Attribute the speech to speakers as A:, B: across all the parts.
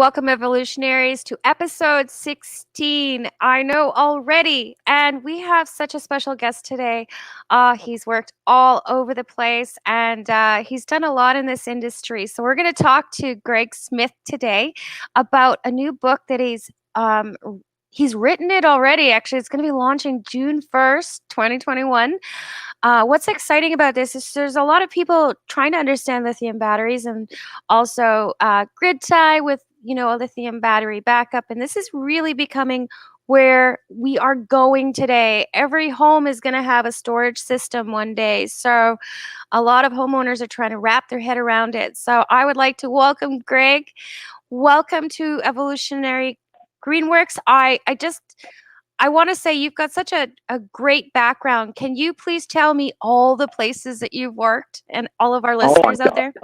A: Welcome, evolutionaries, to episode 16. I know already. And we have such a special guest today. He's worked all over the place and he's done a lot in this industry. So, we're going to talk to Greg Smith today about a new book that he's written it already. Actually, it's going to be launching June 1st, 2021. What's exciting about this is there's a lot of people trying to understand lithium batteries and also grid tie with a lithium battery backup, and this is really becoming where we are going today. Every home is going to have a storage system one day, so a lot of homeowners are trying to wrap their head around it. So I would like to welcome Greg. Welcome to Evolutionary Greenworks. I want to say you've got such a great background. Can you please tell me all the places that you've worked and all of our listeners out there?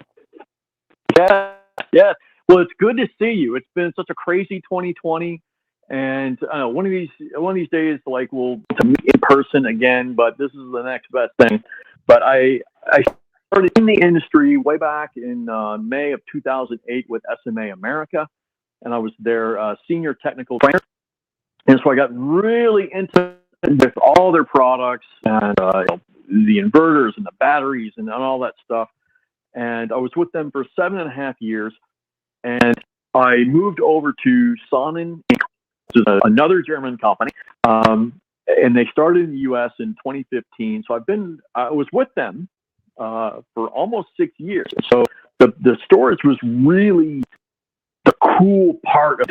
B: Yeah, yeah. Well, it's good to see you. It's been such a crazy 2020, and one of these days, like we'll to meet in person again. But this is the next best thing. But I started in the industry way back in May of 2008 with SMA America, and I was their senior technical trainer. And so I got really into with all their products and the inverters and the batteries and all that stuff. And I was with them for 7.5 years. And I moved over to Sonnen, which is another German company. And they started in the U.S. in 2015. So I was with them for almost 6 years. So the storage was really the cool part of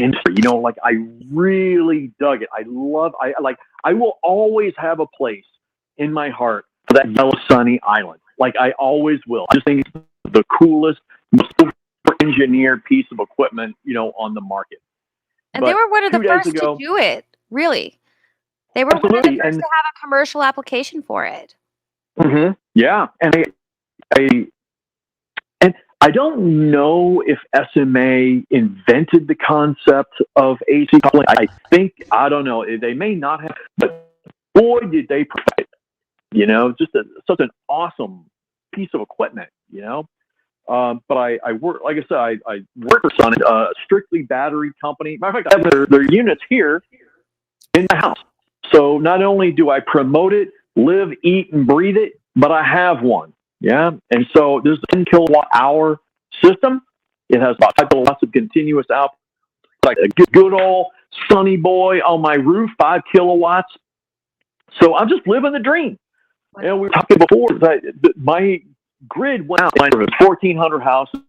B: industry, like I really dug it. I will always have a place in my heart for that yellow sunny island. Like I always will. I just think it's the coolest, most engineered piece of equipment, on the market.
A: And they were one of the first to do it, really. They were one of the first to have a commercial application for it.
B: Mm-hmm. Yeah. And I don't know if SMA invented the concept of AC coupling. I don't know. They may not have, but boy, did they perfect it. Just such an awesome piece of equipment, But I work, like I said, I work for Sun, a strictly battery company. Matter of fact, I have their units here in my house. So not only do I promote it, live, eat, and breathe it, but I have one. Yeah. And so there's a 10 kilowatt hour system. It has about 5 kilowatts of continuous output. Like a good old sunny boy on my roof, 5 kilowatts. So I'm just living the dream. We were talking before that my grid went out. There was 1,400 houses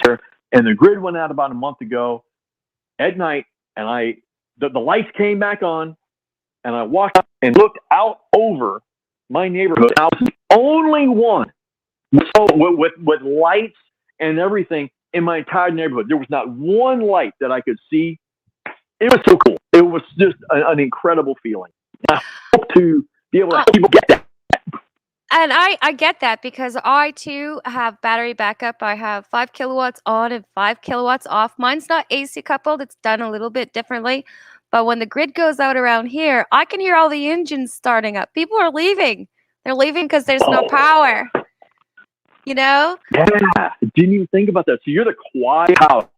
B: here, and the grid went out about a month ago at night. And the lights came back on, and I walked up and looked out over my neighborhood. I was the only one with lights and everything in my entire neighborhood. There was not one light that I could see. It was so cool. It was just an incredible feeling. I hope to be able to help people get that.
A: And I get that because I too have battery backup. I have 5 kilowatts on and 5 kilowatts off. Mine's not AC coupled. It's done a little bit differently. But when the grid goes out around here, I can hear all the engines starting up. People are leaving. They're leaving because there's no power.
B: Yeah, didn't even think about that. So you're the quiet house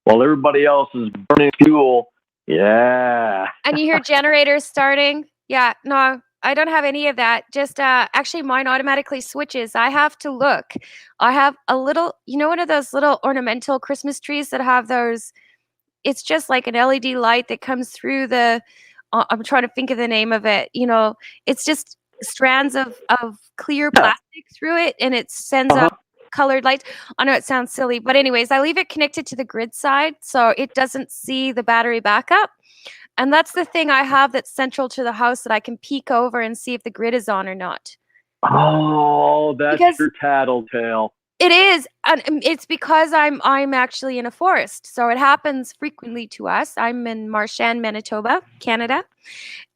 B: while everybody else is burning fuel. Yeah.
A: And you hear generators starting. Yeah, no, I don't have any of that. Just actually mine automatically switches. I have to look. I have a little, one of those little ornamental Christmas trees that have those, it's just like an LED light that comes through I'm trying to think of the name of it. It's just strands of clear plastic through it, and it sends out colored lights. I know it sounds silly, but anyways, I leave it connected to the grid side so it doesn't see the battery backup. And that's the thing I have that's central to the house that I can peek over and see if the grid is on or not.
B: Oh, that's your tattletale.
A: It is, and it's because I'm actually in a forest, so it happens frequently to us. I'm in Marchand, Manitoba, Canada,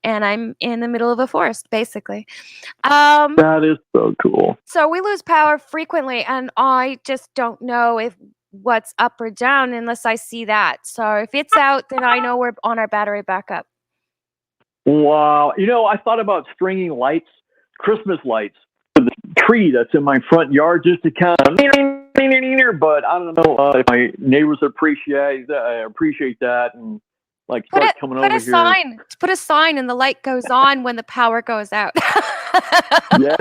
A: and I'm in the middle of a forest, basically.
B: That is so cool.
A: So we lose power frequently, and I just don't know if what's up or down unless I see that. So if it's out, then I know we're on our battery backup.
B: Wow. I thought about stringing lights, Christmas lights, to the tree that's in my front yard just to kind of but I don't know if my neighbors appreciate that and like
A: Put
B: start
A: a
B: coming
A: put
B: over
A: a
B: here.
A: sign. Put a sign, and the light goes on when the power goes out.
B: Yeah,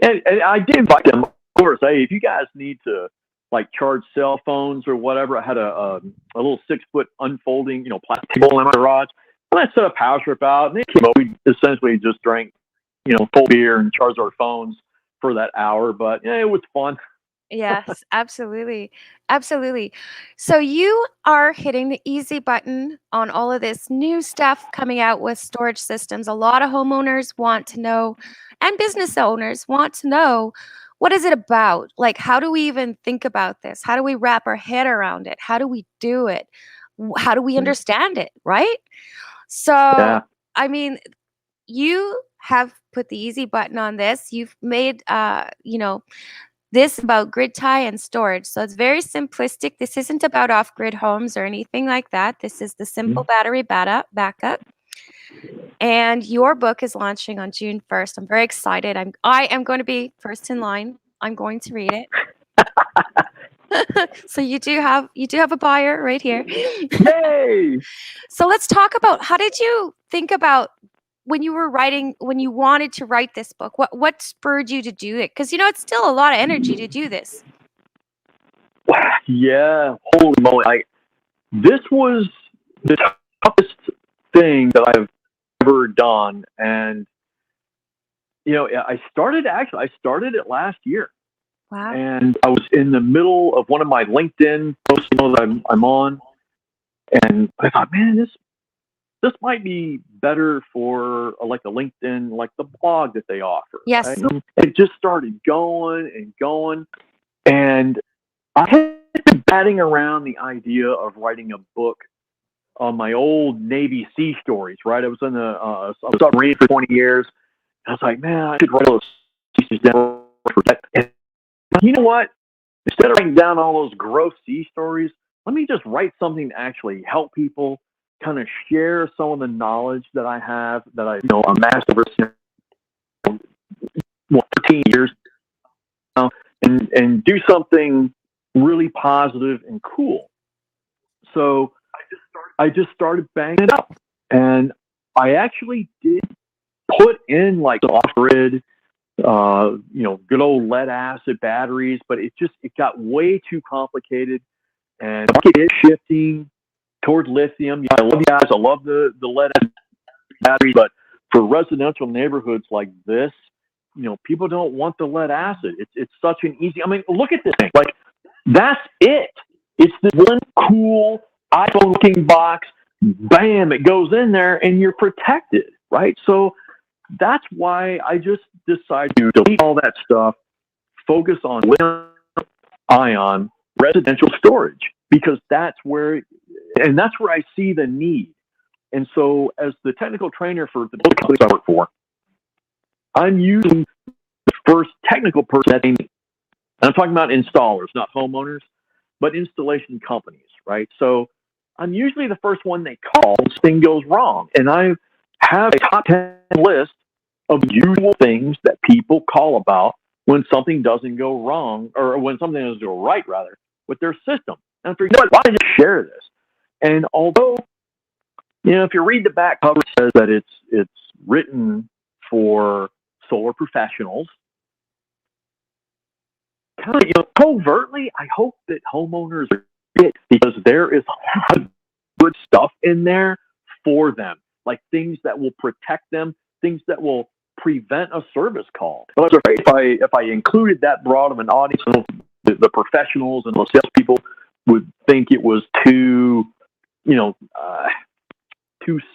B: and I did invite them, of course. Hey, if you guys need to like charge cell phones or whatever, I had a little 6-foot unfolding, plastic table in my garage. And I set a power strip out, and they came over. We essentially just drank, cold beer and charged our phones for that hour. But yeah, it was fun.
A: Yes, absolutely. Absolutely. So you are hitting the easy button on all of this new stuff coming out with storage systems. A lot of homeowners want to know, and business owners want to know, what is it about? Like, how do we even think about this? How do we wrap our head around it? How do we do it? How do we understand it? Right? So,
B: Yeah.
A: I mean, you have put the easy button on this. You've made, this about grid tie and storage. So it's very simplistic. This isn't about off grid homes or anything like that. This is the simple battery backup. And your book is launching on June 1st. I'm very excited. I am going to be first in line. I'm going to read it. So you do have a buyer right here.
B: Yay!
A: So let's talk about, how did you think about when you were writing, when you wanted to write this book? What spurred you to do it? Because it's still a lot of energy to do this.
B: Yeah, holy moly! This was the toughest thing that I've ever done, and I started it last year,
A: Wow.
B: and I was in the middle of one of my LinkedIn posts that I'm on, and I thought, man, this might be better for like a LinkedIn, like the blog that they offer.
A: Yes.
B: Right? And it just started going and going, and I had been batting around the idea of writing a book on my old Navy sea stories. Right, I was in I was submarine for 20 years. I was like, man, I should write those pieces down for that. And you know what? Instead of writing down all those gross sea stories, let me just write something to actually help people, kind of share some of the knowledge that I have, that I amassed over 13 years now, and do something really positive and cool. So I just started banging it up, and I actually did put in like off grid, good old lead acid batteries, but it got way too complicated, and the market is shifting toward lithium. Yeah, I love you guys. I love the lead acid batteries, but for residential neighborhoods like this, people don't want the lead acid. It's such an easy. I mean, look at this thing. Like, that's it. It's the one cool iPhone looking box. Bam! It goes in there, and you're protected, right? So that's why I just decided to delete all that stuff, focus on lithium ion residential storage, because that's where I see the need. And so, as the technical trainer for the book companies I work for, I'm using the first technical person that they need. And I'm talking about installers, not homeowners, but installation companies, right? So I'm usually the first one they call when something goes wrong. And I have a top 10 list of usual things that people call about when something doesn't go wrong, or when something doesn't go right, rather, with their system. And I figured, why don't I just share this? And although, if you read the back cover, it says that it's written for solar professionals, kind of, covertly, I hope that homeowners read it, because there is a lot of good stuff in there for them, like things that will protect them, things that will prevent a service call. But I was afraid if I included that broad of an audience, the professionals and the salespeople would think it was too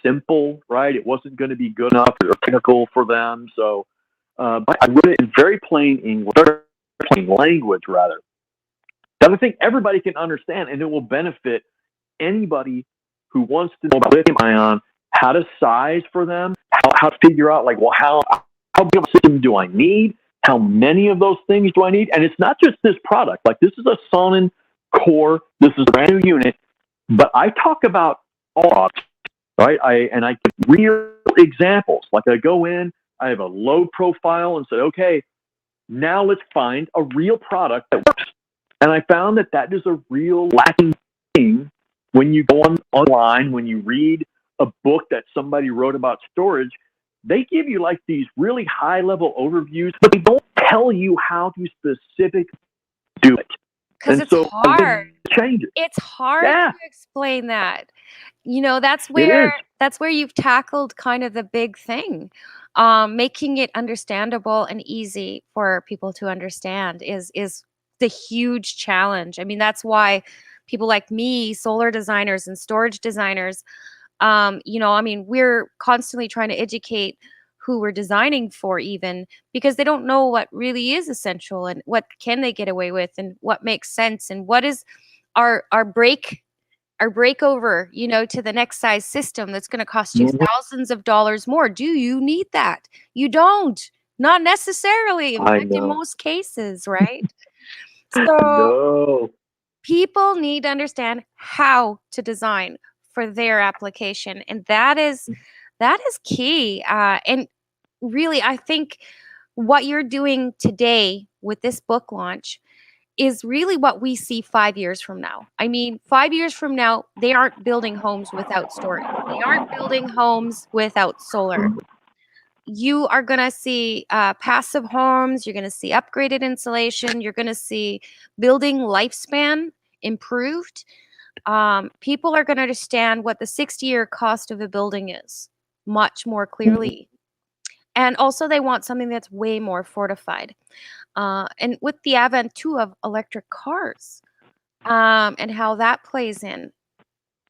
B: simple, right? It wasn't going to be good enough or technical for them. So but I wrote it in very plain English, very plain language, rather, that I think everybody can understand, and it will benefit anybody who wants to know about lithium ion, how to size for them, how to figure out, like, well, how big of a system do I need? How many of those things do I need? And it's not just this product. Like, this is a Sonnen core. This is a brand new unit. But I talk about all products, right? I give real examples. Like, I go in, I have a load profile and say, okay, now let's find a real product that works. And I found that is a real lacking thing when you go online, when you read a book that somebody wrote about storage. They give you like these really high level overviews, but they don't tell you how to specifically do it.
A: Because
B: And
A: it's
B: so I
A: hard.
B: did change it.
A: It's hard
B: Yeah,
A: to explain that. That's
B: it is.
A: where you've tackled kind of the big thing. Making it understandable and easy for people to understand is the huge challenge. I mean, that's why people like me, solar designers and storage designers, I mean, we're constantly trying to educate who we're designing for, even because they don't know what really is essential and what can they get away with and what makes sense and what is our breakover, to the next size system that's going to cost you
B: Mhm.
A: thousands of dollars more. Do you need that? You don't. Not necessarily. In
B: I
A: fact, in
B: know.
A: most cases, right? So
B: No.
A: people need to understand how to design for their application, and that is key. And really, I think what you're doing today with this book launch is really what we see 5 years from now. I mean, 5 years from now, they aren't building homes without storage. They aren't building homes without solar. You are going to see passive homes. You're going to see upgraded insulation. You're going to see building lifespan improved. People are going to understand what the 60-year cost of a building is much more clearly. And also, they want something that's way more fortified. And with the advent too of electric cars, and how that plays in.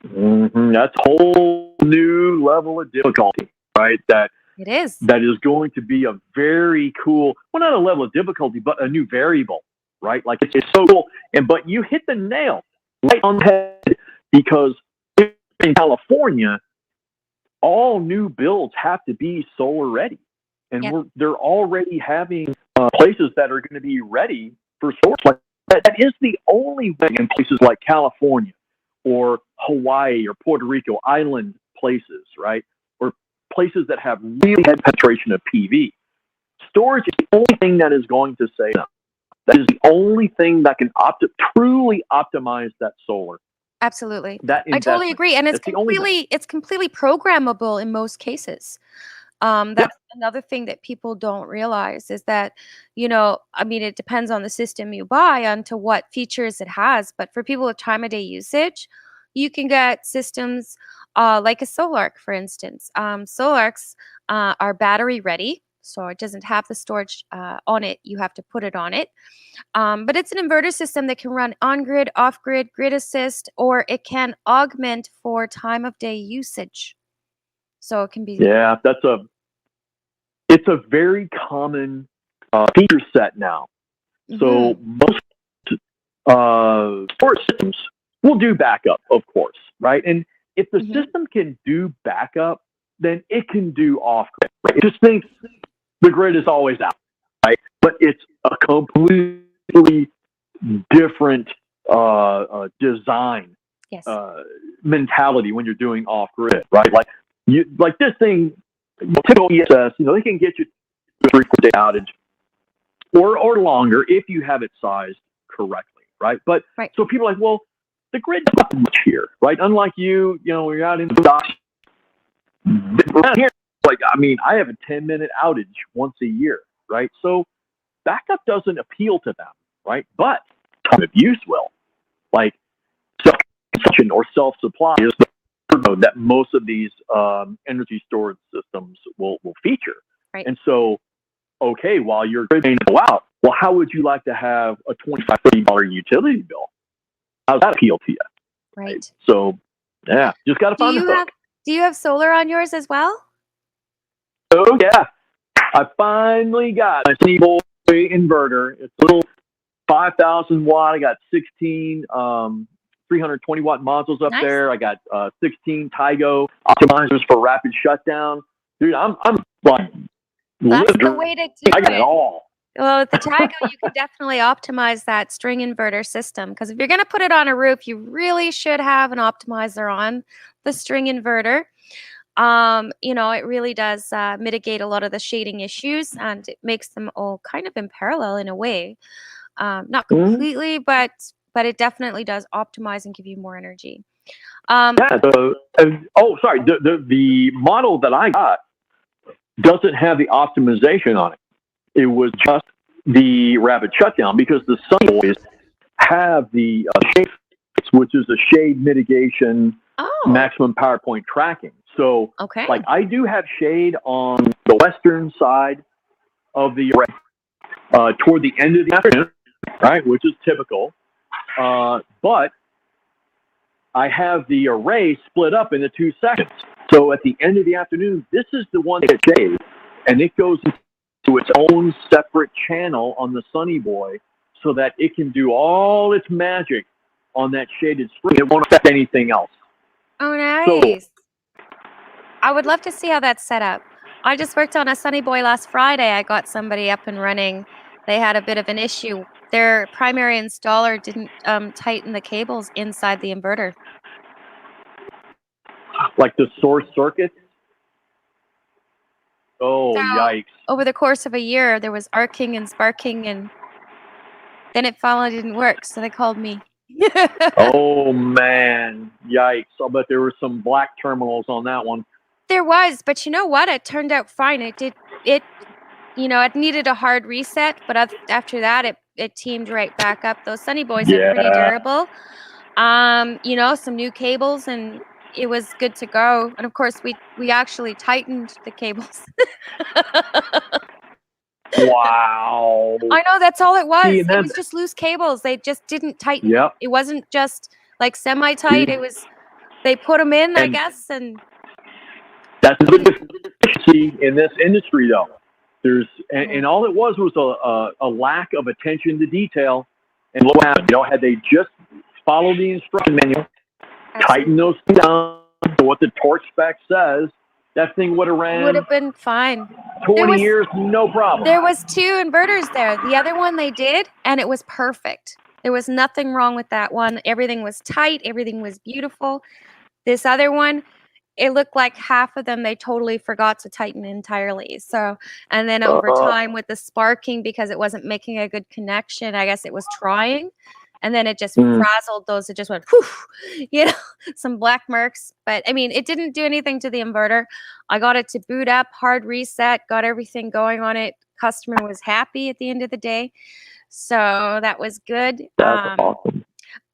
B: That's a whole new level of difficulty, right?
A: It is.
B: That is going to be a very cool, well, not a level of difficulty, but a new variable, right? Like it's so cool. But you hit the nail right on the head, because in California, all new builds have to be solar ready, and
A: Yep.
B: they're already having places that are going to be ready for solar. Like that is the only way in places like California or Hawaii or Puerto Rico, island places, right? Or places that have really heavy penetration of PV. Storage is the only thing that is going to say no. That is the only thing that can truly optimize that solar,
A: Absolutely.
B: that
A: I totally
B: investment.
A: agree. And it's
B: That's the only thing.
A: completely programmable in most cases.
B: Yeah.
A: That's another thing that people don't realize is that, I mean, it depends on the system you buy on to what features it has. But for people with time of day usage, you can get systems like a Solarc, for instance. Solarcs are battery ready. So it doesn't have the storage on it. You have to put it on it. But it's an inverter system that can run on grid, off grid, grid assist, or it can augment for time of day usage. So it can be.
B: Yeah, it's a very common feature set now.
A: Mhm.
B: So most storage systems will do backup, of course, right? And if the
A: Mhm.
B: system can do backup, then it can do off grid. Right? It just thinks the grid is always out, right? But it's a completely different design
A: Yes.
B: mentality when you're doing off grid, right? Like this thing, typical ESS, they can get you to a 3 4 day outage or longer if you have it sized correctly, right? But
A: Right.
B: so people are like, well, the grid's not much here, right? Unlike when you're out in the docks, around here, like I mean, I have a 10-minute outage once a year, right? So backup doesn't appeal to them, right? But time of use will. Like self-consumption or self-supply is the mode that most of these energy storage systems will feature.
A: Right.
B: And so, okay, while you're paying to go out, well, how would you like to have a $25, $30 utility bill? How does that appeal to you?
A: Right.
B: So, yeah, just got to
A: Do
B: find the
A: you
B: hook.
A: have solar on yours as well?
B: So, yeah, I finally got my Tigo inverter. It's a little 5,000 watt. I got 16 320 watt modules up
A: Nice.
B: there. I got 16 Tigo optimizers for rapid shutdown. Dude, I'm like,
A: That's the way to do
B: I got it
A: it.
B: all.
A: Well, with the Tigo, you can definitely optimize that string inverter system because if you're going to put it on a roof, you really should have an optimizer on the string inverter. It really does mitigate a lot of the shading issues and it makes them all kind of in parallel in a way. Not
B: Mhm.
A: completely, but it definitely does optimize and give you more energy.
B: Yeah. Sorry. The model that I got doesn't have the optimization on it. It was just the rapid shutdown because the Sunny Boys have the shade, which is a shade mitigation
A: Oh,
B: maximum power point tracking. So,
A: okay.
B: like, I do have shade on the western side of the array toward the end of the afternoon, right, which is typical. But I have the array split up into 2 sections. So at the end of the afternoon, this is the one that gets shade, and it goes into its own separate channel on the Sunny Boy so that it can do all its magic on that shaded screen. It won't affect anything else.
A: Oh,
B: So,
A: nice. I would love to see how that's set up. I just worked on a Sunny Boy last Friday. I got somebody up and running. They had a bit of an issue. Their primary installer didn't tighten the cables inside the inverter.
B: like the source circuit,
A: So
B: oh, yikes.
A: over the course of a year, there was arcing and sparking, and then it finally didn't work. So they called me.
B: Oh, man, yikes. I'll bet there were some black terminals on that one.
A: There was, but you know what? It turned out fine. It did. It it needed a hard reset, but after that, it teamed right back up. Those Sunny Boys are pretty
B: Yeah,
A: durable. Some new cables, and it was good to go. And of course, we actually tightened the cables.
B: wow.
A: I know, that's all it
B: See,
A: was.
B: and
A: It
B: then,
A: was just loose cables. They just didn't tighten.
B: yep.
A: It wasn't just like semi-tight. It was they put them in, I
B: And
A: guess, and
B: that's the deficiency in this industry, though. And all it was a lack of attention to detail. And look what happened. Had they just followed the instruction manual, tighten
A: absolutely
B: those things down to what the torque spec says, that thing would have
A: would
B: ran
A: have been fine. There
B: 20
A: was
B: years, no problem.
A: There was 2 inverters there. The other one they did, and it was perfect. There was nothing wrong with that one. Everything was tight, everything was beautiful. This other one, it looked like half of them they totally forgot to tighten entirely. So, and then over
B: Uh,
A: time with the sparking, because it wasn't making a good connection, I guess it was trying, and then it just
B: mm,
A: frazzled those. It just went, whew, you know, some black marks. But I mean, it didn't do anything to the inverter. I got it to boot up, hard reset, got everything going on it. Customer was happy at the end of the day. So that was good.
B: that's awesome.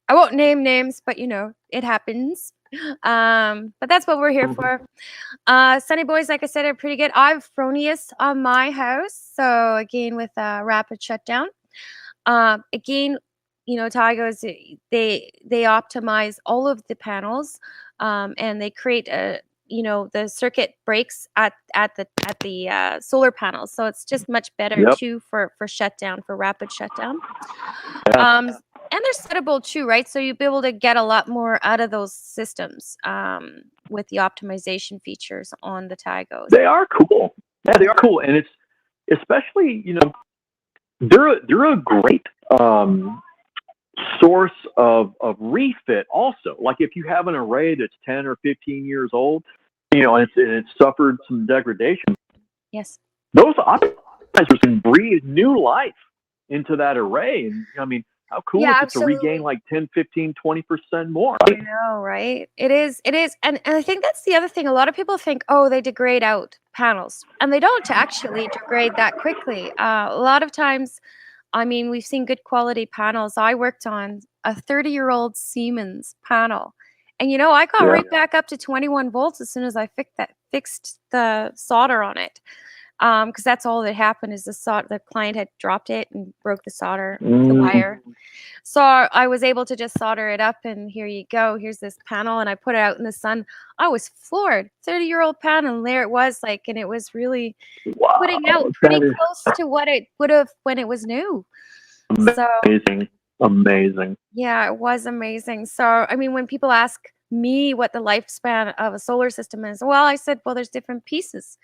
A: I won't name names, but it happens. But that's what we're here for. Sunny Boys, like I said, are pretty good. I have Fronius on my house, so again with a rapid shutdown. Again, Tigos, they optimize all of the panels, and they create the circuit breaks at the solar panels, so it's just much better
B: Yep.
A: too for shutdown, for rapid shutdown.
B: Yeah.
A: And they're settable too, right? So you'll be able to get a lot more out of those systems with the optimization features on the Tigos.
B: They are cool. Yeah, they are cool. And it's especially, they're a great source of refit also. Like if you have an array that's 10 or 15 years old, and it's suffered some degradation,
A: Yes.
B: those optimizers can breathe new life into that array. And I mean, how cool
A: Yeah,
B: is it to regain
A: absolutely.
B: like 10, 15, 20% more?
A: I know, right? It is. And I think that's the other thing. A lot of people think, oh, they degrade out panels, and they don't actually degrade that quickly. A lot of times, I mean, we've seen good quality panels. I worked on a 30-year-old Siemens panel, and I got
B: Yeah.
A: right back up to 21 volts as soon as I fixed the solder on it. Because that's all that happened is the client had dropped it and broke the wire. So I was able to just solder it up, and here you go. Here's this panel, and I put it out in the sun. I was floored. 30-year-old panel, and there it was, and it was really putting out
B: Wow.
A: pretty
B: That is
A: close to what it would have when it was new. So
B: amazing. Amazing.
A: yeah, it was amazing. So I mean, when people ask me what the lifespan of a solar system is, well, I said, well, there's different pieces.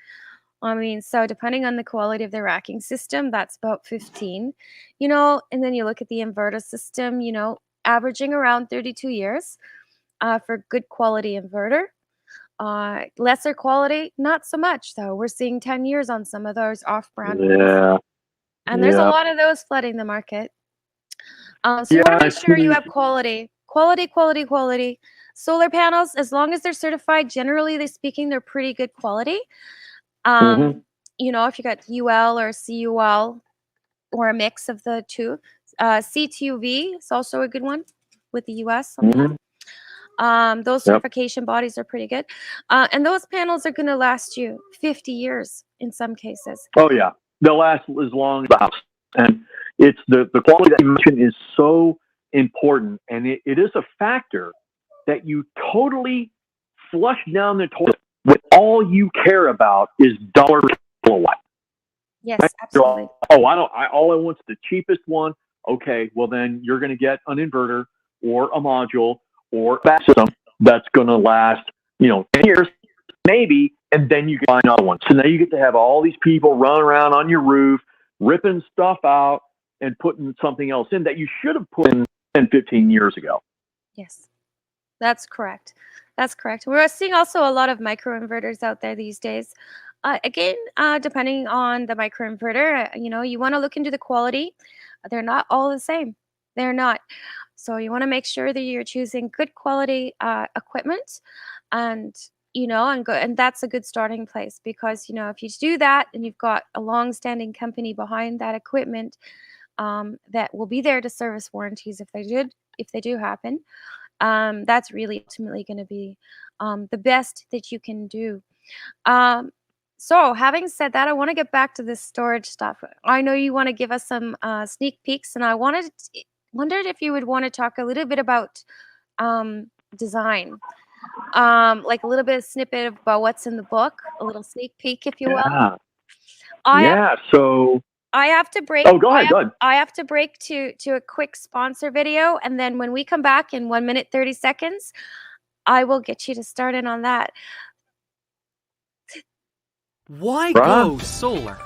A: I mean, so depending on the quality of the racking system, that's about 15, and then you look at the inverter system, averaging around 32 years for good quality inverter. Lesser quality, not so much, though. We're seeing 10 years on some of those off-brand ones.
B: Yeah.
A: And there's a
B: Yeah.
A: lot of those flooding the market. So you want
B: Yeah,
A: to
B: I
A: make sure you
B: see.
A: have quality. Solar panels, as long as they're certified, generally they speaking, they're pretty good quality.
B: Hmm.
A: Um, if you got UL or CUL or a mix of the two, CTUV is also a good one with the US on that.
B: Hmm.
A: Those
B: Yep.
A: certification bodies are pretty good. And those panels are going to last you 50 years in some cases.
B: Oh yeah, they'll last as long as the house, and it's the quality that you mentioned is so important, and it is a factor that you totally flush down the toilet when all you care about is dollar per kilowatt.
A: Yes,
B: You're
A: absolutely.
B: oh, I don't. All I want's the cheapest one. Okay, well then you're going to get an inverter or a module or a battery system that's going to last, 10 years maybe, and then you can buy another one. So now you get to have all these people running around on your roof, ripping stuff out and putting something else in that you should have put in 10, 15 years ago.
A: Yes, that's correct. That's correct. We're seeing also a lot of microinverters out there these days. Again, depending on the microinverter, you want to look into the quality. They're not all the same. They're not. So you want to make sure that you're choosing good quality equipment, and and that's a good starting place because if you do that and you've got a long-standing company behind that equipment that will be there to service warranties if they do happen, that's really ultimately going to be the best that you can do. Um, so, having said that, I want to get back to this storage stuff. I know you want to give us some sneak peeks, and I wondered if you would want to talk a little bit about design, like a little bit of snippet about what's in the book, a little sneak peek, if you will.
B: Yeah.
A: I have
B: Yeah. So,
A: I have to break.
B: oh, go
A: I
B: ahead.
A: have
B: Go ahead.
A: I have to break to a quick sponsor video, and then when we come back in 1 minute 30 seconds, I will get you to start in on that.
C: Why
B: Right.
C: go solar?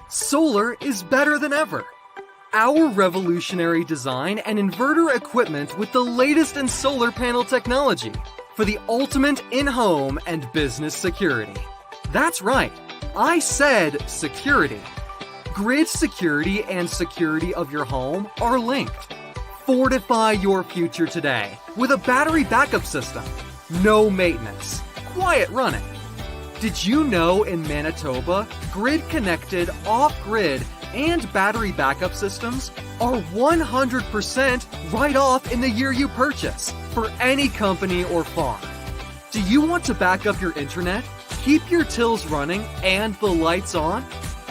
C: Solar is better than ever. Our revolutionary design and inverter equipment with the latest in solar panel technology for the ultimate in-home and business security. That's right, I said security. Grid security and security of your home are linked. Fortify your future today with a battery backup system. No maintenance, quiet running. Did you know in Manitoba, grid-connected, off-grid, and battery backup systems are 100% write-off in the year you purchase for any company or farm? Do you want to back up your internet, keep your tills running, and the lights on?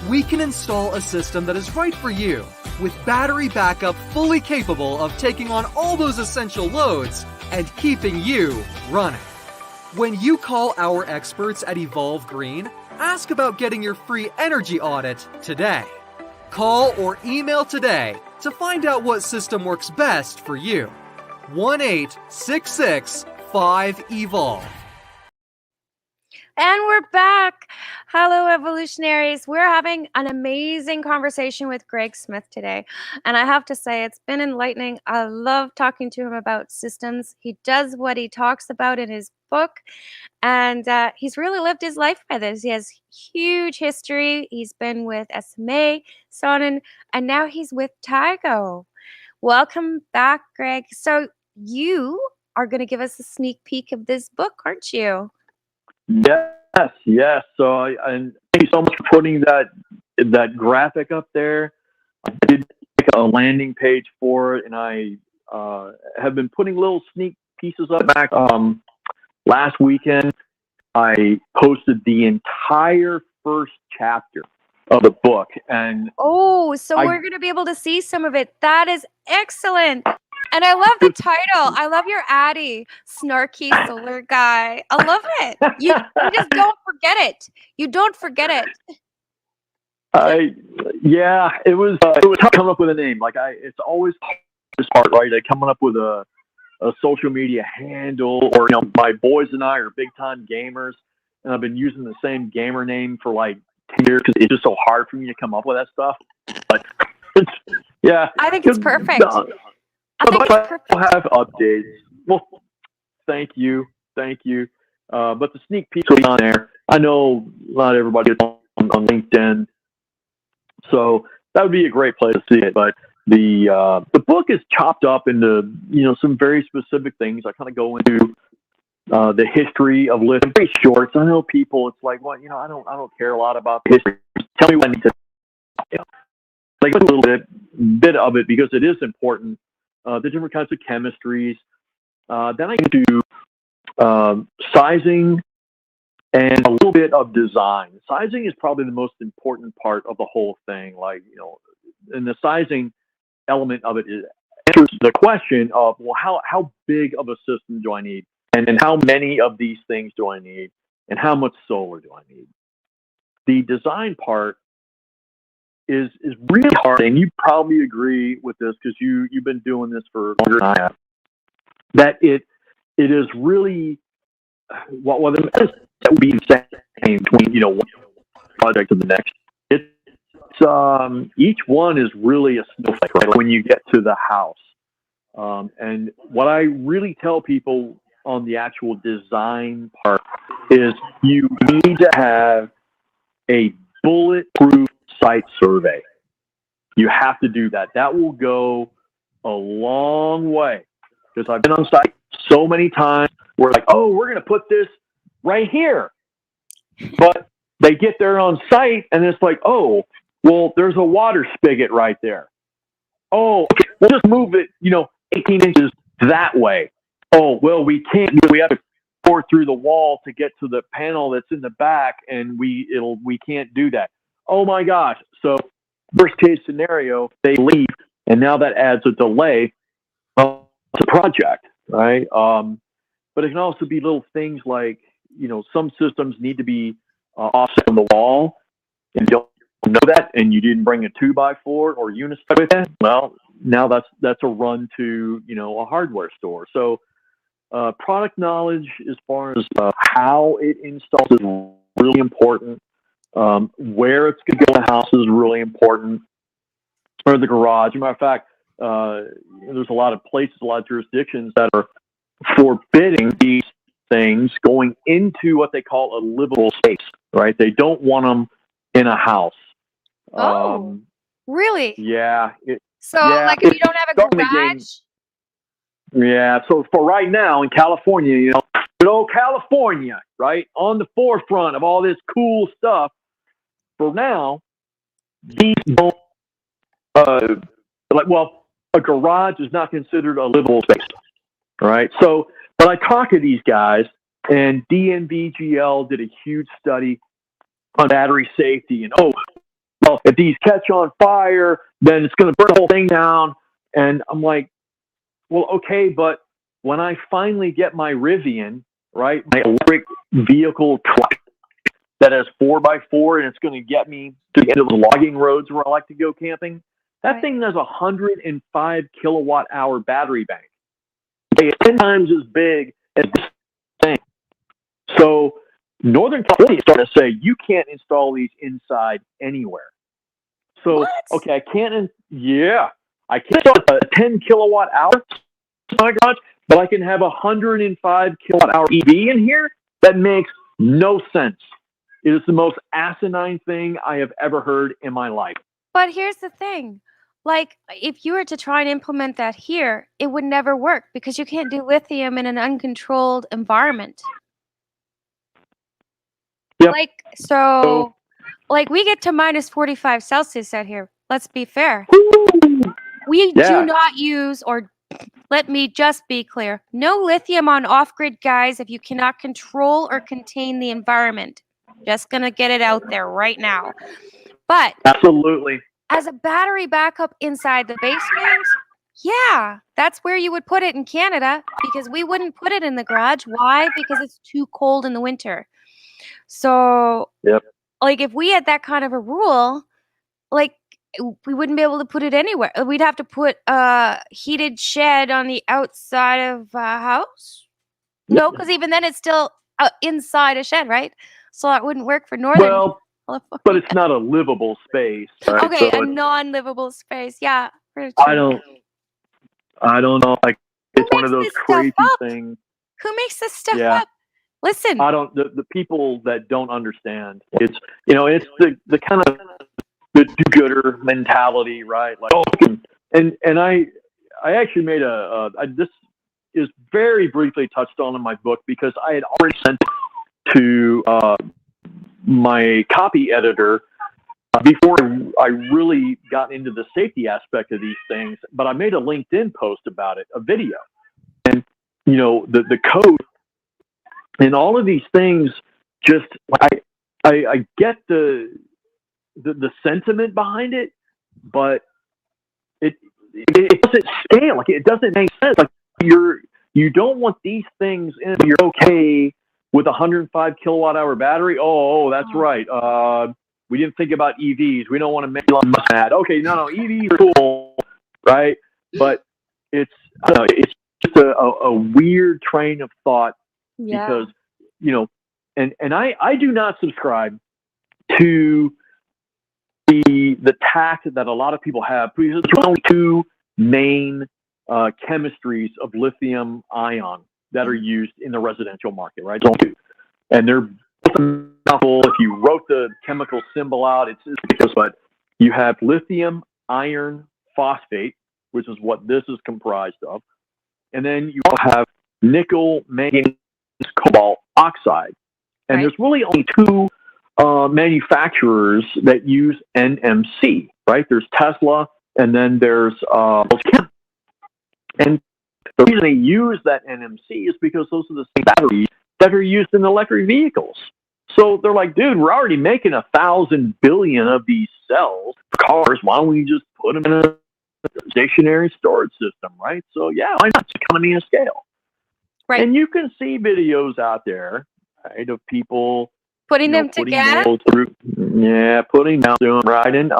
C: We can install a system that is right for you with battery backup fully capable of taking on all those essential loads and keeping you running. When you call our experts at Evolve Green, ask about getting your free energy audit today. Call or email today to find out what system works best for you. 1-866-5EVOLVE.
A: And we're back. Hello, evolutionaries. We're having an amazing conversation with Greg Smith today. And I have to say, it's been enlightening. I love talking to him about systems. He does what he talks about in his book. And he's really lived his life by this. He has huge history. He's been with SMA, Sonnen, and now he's with Tigo. Welcome back, Greg. So you are going to give us a sneak peek of this book, aren't you?
B: Yes. Yes. So, and thank you so much for putting that graphic up there. I did make a landing page for it, and I have been putting little sneak pieces up back. Last weekend, I posted the entire first chapter of the book, and
A: Oh, so
B: I
A: we're going to be able to see some of it. That is excellent. And I love the title. I love your Addy, snarky solar guy. I love it. You just don't forget it. You don't forget it.
B: Yeah, it was tough coming up with a name. It's always this part, right? Like coming up with a social media handle, or my boys and I are big time gamers, and I've been using the same gamer name for like 10 years because it's just so hard for me to come up with that stuff. But yeah,
A: I think it's perfect. I think it's perfect.
B: I'll have updates. Well, thank you. But the sneak peek will be on there. I know not everybody is on LinkedIn, so that would be a great place to see it. But The book is chopped up into some very specific things. I kind of go into the history of lithium. Very short. So I know people. It's like, well, I don't care a lot about the history. Tell me what I need to. Like a little bit of it because it is important. The different kinds of chemistries. Then I get to sizing and a little bit of design. Sizing is probably the most important part of the whole thing. Like, and the sizing element of it answers the question of, well, how big of a system do I need? And how many of these things do I need? And how much solar do I need? The design part is really hard, and you probably agree with this because you've been doing this for longer than I have. That it is really what the medicine that would be insane between one project and the next. It's each one is really a snowflake, right? When you get to the house, and what I really tell people on the actual design part is you need to have a bulletproof site survey. You have to do that. That will go a long way because I've been on site so many times where like, oh, we're going to put this right here. But they get there on site and it's like, oh, well, there's a water spigot right there. Oh, okay, we'll just move it, 18 inches that way. Oh, well, we can't. We have to pour through the wall to get to the panel that's in the back, and we can't do that. Oh my gosh! So, worst case scenario, they leave, and now that adds a delay to the project, right? But it can also be little things like some systems need to be offset from the wall, and you don't know that, and you didn't bring a 2x4 or Unispec with it. Well, now that's a run to a hardware store. So. Product knowledge as far as how it installs is really important. Where it's going to go in the house is really important. Or the garage. As a matter of fact, there's a lot of places, a lot of jurisdictions that are forbidding these things going into what they call a livable space, right? They don't want them in a house.
A: Really?
B: Yeah.
A: So, like, if you don't have a garage...
B: Yeah, so for right now in California, good old California, right, on the forefront of all this cool stuff, for now, these don't, a garage is not considered a livable space, right? So, but I talk to these guys, and DNVGL did a huge study on battery safety, and well, if these catch on fire, then it's going to burn the whole thing down, and I'm like, well, okay, but when I finally get my Rivian, right, my electric vehicle truck that has 4x4 and it's going to get me to the end of the logging roads where I like to go camping, that thing has a 105 kilowatt hour battery bank. Okay, it's 10 times as big as this thing. So Northern California is starting to say you can't install these inside anywhere. So,
A: what?
B: Okay, I can't start a 10 kilowatt hour in my garage, but I can have a 105 kilowatt hour EV in here? That makes no sense. It is the most asinine thing I have ever heard in my life.
A: But here's the thing. Like, if you were to try and implement that here, it would never work because you can't do lithium in an uncontrolled environment.
B: Yep.
A: Like, we get to minus 45 Celsius out here. Let's be fair. We do not use, or let me just be clear, no lithium on off-grid, guys, if you cannot control or contain the environment. Just going to get it out there right now. But
B: absolutely,
A: as a battery backup inside the basement, yeah, that's where you would put it in Canada because we wouldn't put it in the garage. Why? Because it's too cold in the winter. So, like, if we had that kind of a rule, like, we wouldn't be able to put it anywhere. We'd have to put a heated shed on the outside of a house. No, because even then it's still inside a shed, right? So that wouldn't work for Northern California.
B: But it's not a livable space. Right?
A: Okay, so a non-livable space. Yeah.
B: I don't know. Like, it's one of those crazy things.
A: Who makes this stuff up? Listen.
B: I don't. The people that don't understand. It's it's the kind of the do-gooder mentality, right? Like, and I actually made this is very briefly touched on in my book because I had already sent it to my copy editor before I really got into the safety aspect of these things. But I made a LinkedIn post about it, a video, and the code and all of these things. Just I get the sentiment behind it, but it doesn't scale. Like, it doesn't make sense. Like, you don't want these things in. You're okay with a 105 kilowatt hour battery. Oh, that's right. We didn't think about EVs. We don't want to make Elon Musk mad. Okay, no, EVs are cool, right? But it's just a weird train of thought because and I do not subscribe to the tact that a lot of people have, because there's only two main chemistries of lithium ion that are used in the residential market, right? And they're both a mouthful. If you wrote the chemical symbol out, it's ridiculous. But you have lithium iron phosphate, which is what this is comprised of, and then you also have nickel manganese cobalt oxide. And there's really only two manufacturers that use NMC, right? There's Tesla, and then there's and the reason they use that NMC is because those are the same batteries that are used in electric vehicles. So they're like, dude, we're already making 1,000 billion of these cells for cars. Why don't we just put them in a stationary storage system, right? So yeah, why not? It's economy of scale.
A: Right.
B: And you can see videos out there, right, of people
A: putting them together.
B: Putting them doing right. And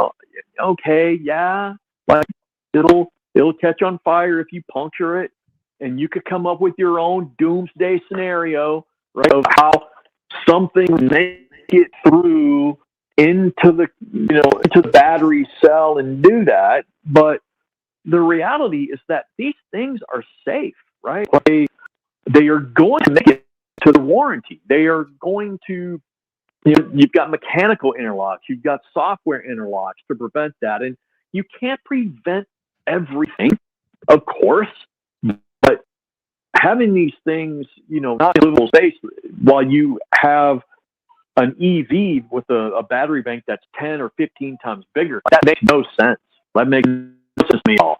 B: okay, yeah, like it'll catch on fire if you puncture it, and you could come up with your own doomsday scenario, right, of how something make it through into the battery cell and do that. But the reality is that these things are safe, right? They are going to make it to the warranty. They are going to, you've got mechanical interlocks, you've got software interlocks to prevent that. And you can't prevent everything, of course, but having these things, not in livable space while you have an EV with a battery bank that's 10 or 15 times bigger, that makes no sense. That makes no sense to me at all.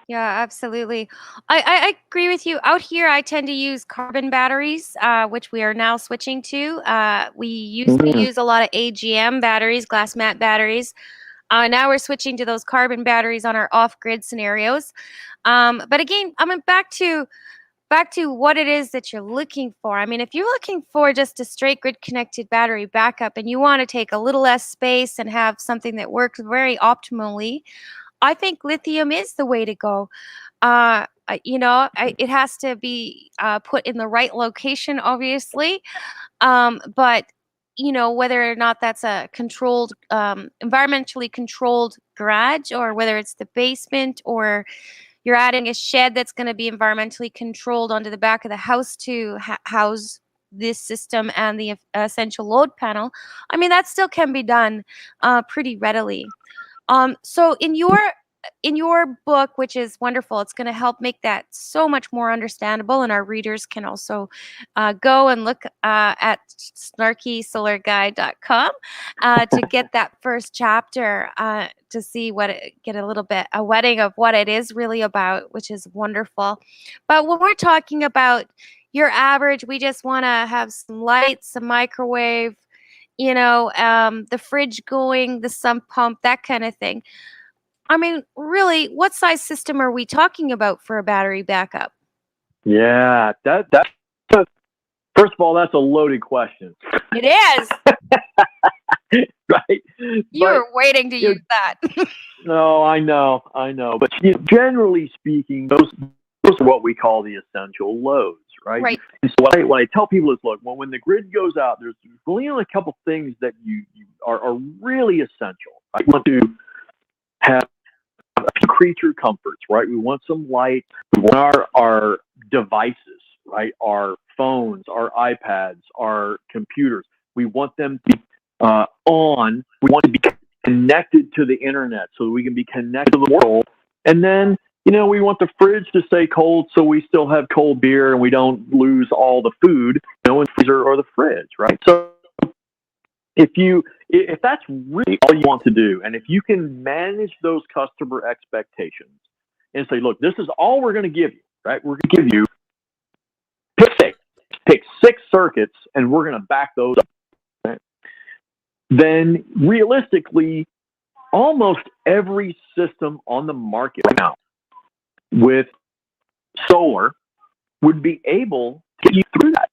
A: Yeah, absolutely. I agree with you. Out here, I tend to use carbon batteries, which we are now switching to. We used to use a lot of AGM batteries, glass mat batteries. Now we're switching to those carbon batteries on our off-grid scenarios. But again, I'm back to what it is that you're looking for. I mean, if you're looking for just a straight grid connected battery backup and you want to take a little less space and have something that works very optimally, I think lithium is the way to go. It has to be put in the right location, obviously. But whether or not that's a controlled, environmentally controlled garage, or whether it's the basement, or you're adding a shed that's going to be environmentally controlled onto the back of the house to house this system and the essential load panel. I mean, that still can be done pretty readily. So in your book, which is wonderful, it's going to help make that so much more understandable, and our readers can also go and look at snarkysolarguy.com to get that first chapter to see get a little bit a wetting of what it is really about, which is wonderful. But when we're talking about your average, we just want to have some lights, some microwave, the fridge going, the sump pump, that kind of thing. I mean, really, what size system are we talking about for a battery backup?
B: Yeah, that's first of all, that's a loaded question.
A: It is.
B: Right?
A: You were waiting to use that.
B: No, I know. But generally speaking, those are what we call the essential loads, right?
A: Right.
B: And so what I tell people is, look, when the grid goes out, there's really only a couple things that you are really essential. I want to have a few creature comforts, right? We want some light. We want our devices, right? Our phones, our iPads, our computers. We want them to be on. We want to be connected to the internet so we can be connected to the world. And then, we want the fridge to stay cold so we still have cold beer and we don't lose all the food, in the freezer or the fridge, right? So if that's really all you want to do, and if you can manage those customer expectations and say, look, this is all we're going to give you, right? We're going to give you pick 6 circuits and we're going to back those up, right? Then realistically, almost every system on the market right now with solar would be able to get you through that.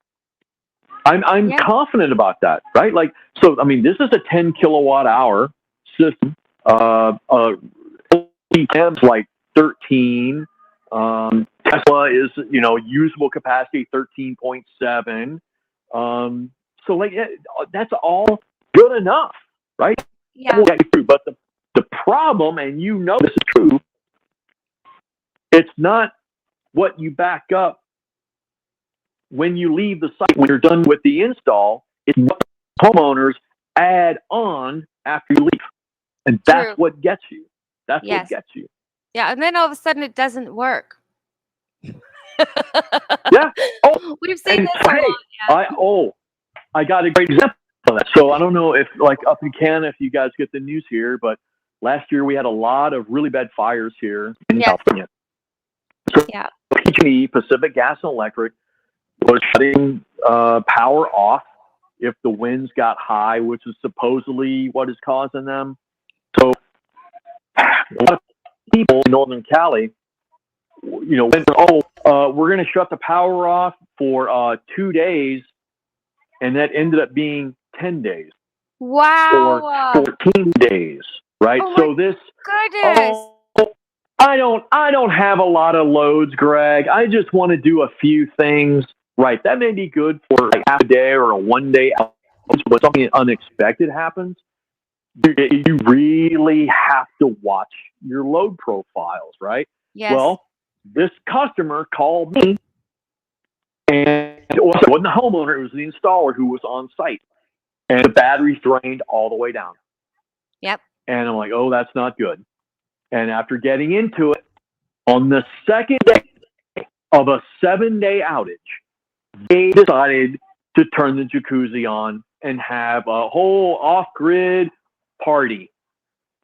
B: I'm confident about that, right? Like, so, I mean, this is a 10 kilowatt hour system. LTM's like 13. Tesla is, usable capacity 13.7. So like, that's all good enough, right?
A: Yeah.
B: But the problem, and this is true, it's not what you back up when you leave the site, when you're done with the install. It's what homeowners add on after you leave. And that's what gets you. That's what gets you.
A: Yeah, and then all of a sudden it doesn't work.
B: Yeah. Oh,
A: we've seen this a lot. Yeah.
B: I got a great example of that. So I don't know if, like, up in Canada, if you guys get the news here, but last year we had a lot of really bad fires here in California. So PG&E, Pacific Gas and Electric, was shutting power off if the winds got high, which is supposedly what is causing them. So a lot of people in Northern Cali, went, we're going to shut the power off for 2 days, and that ended up being 10 days.
A: Wow.
B: Or 14 days, right?
A: Oh,
B: so this,
A: goodness.
B: I don't have a lot of loads, Greg. I just want to do a few things. Right, that may be good for like half a day or a 1 day outage, but something unexpected happens. You really have to watch your load profiles, right?
A: Yes.
B: Well, this customer called me, and it wasn't the homeowner; it was the installer who was on site, and the batteries drained all the way down.
A: Yep.
B: And I'm like, oh, that's not good. And after getting into it, on the second day of a 7-day outage, they decided to turn the jacuzzi on and have a whole off-grid party.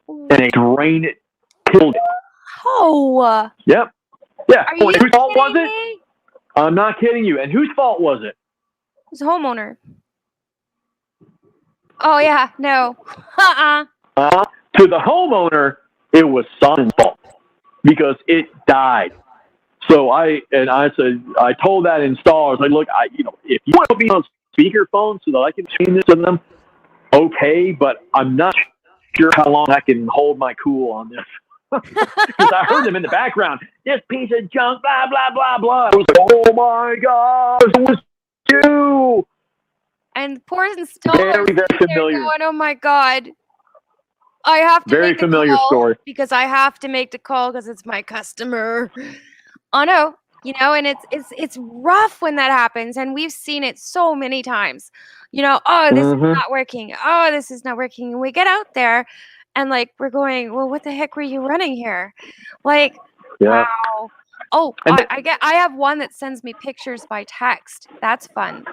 B: And they drained it, killed it.
A: Oh.
B: Yep. Yeah.
A: Are you
B: whose fault was
A: kidding
B: it?
A: me?
B: I'm not kidding you. And whose fault was it?
A: It was a homeowner. Oh, yeah. No.
B: To the homeowner, it was Sun's fault because it died. So I told that installer, I was like, look, if you want to be on speakerphone so that I can change this to them, okay, but I'm not sure how long I can hold my cool on this. Because I heard them in the background, this piece of junk, blah, blah, blah, blah. I was like, oh my God, it was you.
A: And poor installer,
B: very familiar.
A: Going, oh my God. I have to
B: very
A: make the
B: familiar
A: call
B: story.
A: because I have to make the call because it's my customer. I know, and it's rough when that happens, and we've seen it so many times. Oh, this is not working. Oh, this is not working. And we get out there, and like we're going, well, what the heck were you running here? Like, wow. Oh, I have one that sends me pictures by text. That's fun.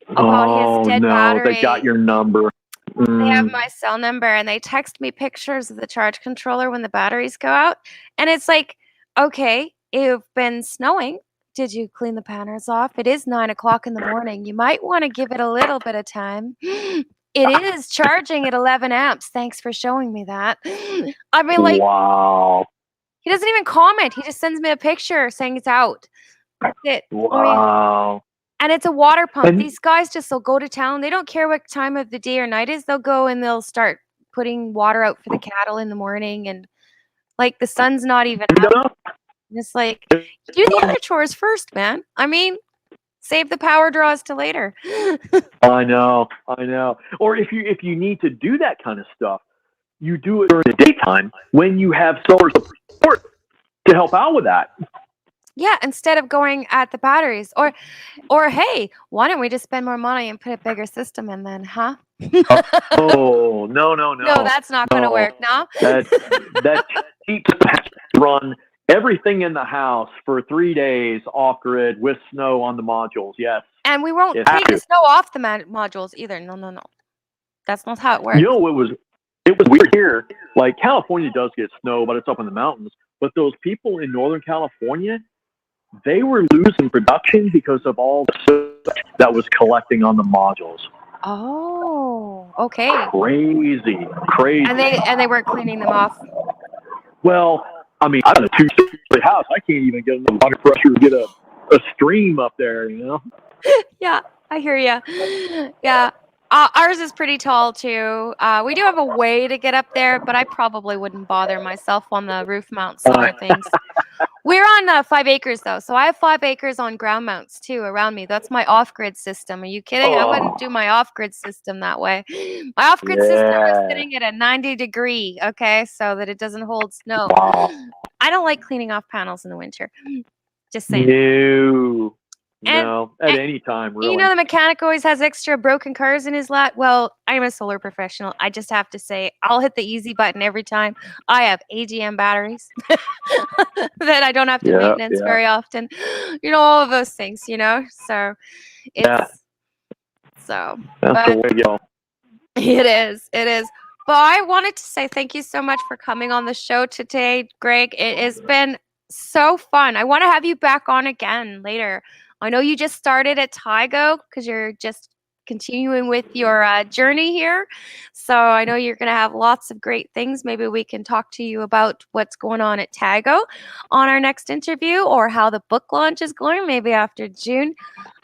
A: About his dead battery.
B: They got your number.
A: They have my cell number, and they text me pictures of the charge controller when the batteries go out, and it's like, okay. It's been snowing. Did you clean the panels off? It is 9 o'clock in the morning. You might want to give it a little bit of time. It is charging at 11 amps. Thanks for showing me that. I mean, like,
B: wow.
A: He doesn't even comment. He just sends me a picture saying it's out. That's it.
B: Wow.
A: And it's a water pump. These guys will go to town. They don't care what time of the day or night is. They'll go and they'll start putting water out for the cattle in the morning. And like the sun's not even out. It's like, do the other chores first, man. I mean, save the power draws to later.
B: I know. Or if you need to do that kind of stuff, you do it during the daytime when you have solar support to help out with that.
A: Yeah, instead of going at the batteries. Or hey, why don't we just spend more money and put a bigger system in then, huh?
B: Oh, no, no,
A: No,
B: no,
A: that's not going to
B: no.
A: work, no?
B: That cheap has to run everything in the house for 3 days off grid with snow on the modules. Yes,
A: And we won't
B: it has
A: take the
B: to.
A: snow off the modules either. No, no, no. That's not how it
B: You
A: works.
B: know, it was weird here. Like California does get snow, but it's up in the mountains. But those people in Northern California, they were losing production because of all the soot that was collecting on the modules.
A: Oh, okay.
B: Crazy, crazy.
A: And they weren't cleaning them off.
B: Well, I mean, I got a two-story house. I can't even get enough water pressure to get a stream up there. You know.
A: Yeah, I hear you. Yeah. Ours is pretty tall too. We do have a way to get up there, but I probably wouldn't bother myself on the roof mount solar things. We're on 5 acres though, so I have 5 acres on ground mounts too around me. That's my off-grid system. Are you kidding? I wouldn't do my off-grid system that way. My off-grid system is
B: Yeah.
A: sitting at a 90-degree, okay, so that it doesn't hold snow.
B: Wow.
A: I don't like cleaning off panels in the winter. Just saying.
B: No.
A: And,
B: No. At any time,
A: you
B: really.
A: know, the mechanic always has extra broken cars in his lot. Well, I'm a solar professional. I just have to say, I'll hit the easy button every time. I have AGM batteries that I don't have to
B: Yeah.
A: maintenance
B: Yeah.
A: very often. You know, all of those things, you know? So
B: Yeah.
A: it's so,
B: That's the
A: but
B: way to go.
A: it is. It is. But I wanted to say thank you so much for coming on the show today, Greg. It has been so fun. I want to have you back on again later. I know you just started at Tigo because you're just continuing with your journey here. So I know you're going to have lots of great things. Maybe we can talk to you about what's going on at Tigo on our next interview or how the book launch is going, maybe after June.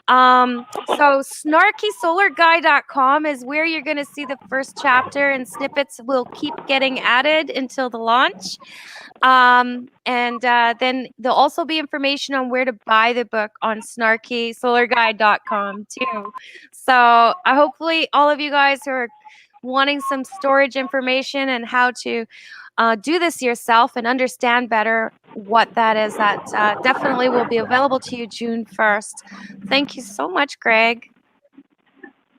A: So snarkysolarguy.com is where you're going to see the first chapter, and snippets will keep getting added until the launch. And then there'll also be information on where to buy the book on snarkysolarguy.com too. So hopefully all of you guys who are wanting some storage information and how to do this yourself and understand better what that is, that definitely will be available to you June 1st. Thank you so much, Greg.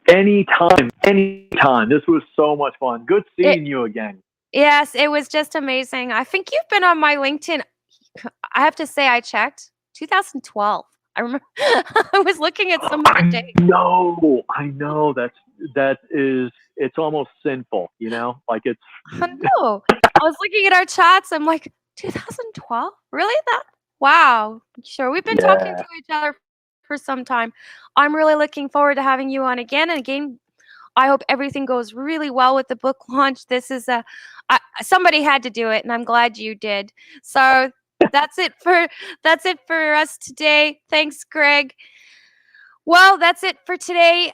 B: Anytime. Anytime. This was so much fun. Good seeing you again.
A: Yes, it was just amazing. I think you've been on my LinkedIn. I have to say, I checked 2012. I remember I was looking at some of the dates.
B: I know. It's almost sinful, you know? Like it's.
A: I know. I was looking at our chats. I'm like, 2012? Really? Wow. Sure. We've been talking
B: Yeah.
A: to each other for some time. I'm really looking forward to having you on again and again. I hope everything goes really well with the book launch. This is somebody had to do it, and I'm glad you did. So that's it for us today. Thanks, Greg. Well, that's it for today,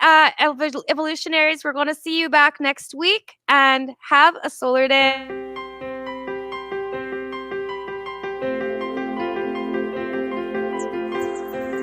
A: evolutionaries. We're going to see you back next week, and have a solar day.